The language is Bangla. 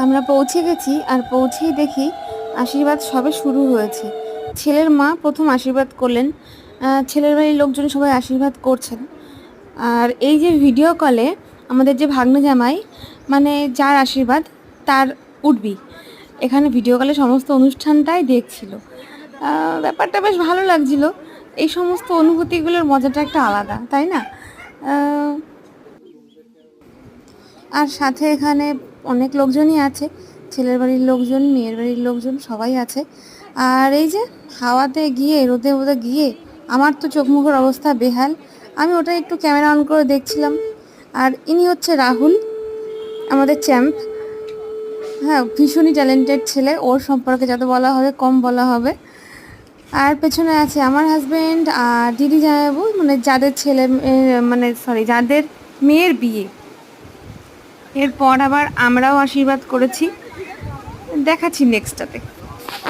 আমরা পৌঁছে গেছি, আর পৌঁছেই দেখি আশীর্বাদ সবে শুরু হয়েছে। ছেলের মা প্রথম আশীর্বাদ করলেন, ছেলের বাড়ির লোকজন সবাই আশীর্বাদ করছেন। আর এই যে ভিডিও কলে আমাদের যে ভাগ্নে জামাই, মানে যার আশীর্বাদ তার উঠবি, এখানে ভিডিও কলে সমস্ত অনুষ্ঠানটাই দেখছিল। ব্যাপারটা বেশ ভালো লাগছিল। এই সমস্ত অনুভূতিগুলোর মজাটা একটা আলাদা, তাই না? আর সাথে এখানে অনেক লোকজনই আছে, ছেলের বাড়ির লোকজন, মেয়ের বাড়ির লোকজন, সবাই আছে। আর এই যে হাওয়াতে গিয়ে, রোদে রোদে গিয়ে আমার তো চোখ মুখের অবস্থা বেহাল। আমি ওটা একটু ক্যামেরা অন করে দেখছিলাম। আর ইনি হচ্ছে রাহুল, আমাদের চ্যাম্প। হ্যাঁ, ভীষণই ট্যালেন্টেড ছেলে, ওর সম্পর্কে যত বলা হবে কম বলা হবে। আর পেছনে আছে আমার হাজব্যান্ড আর দিদি জামাইবাবু, মানে যাদের ছেলে মানে সরি, যাদের মেয়ের বিয়ে। এরপর আবার আমরাও আশীর্বাদ করেছি, দেখাচ্ছি নেক্সটটাতে।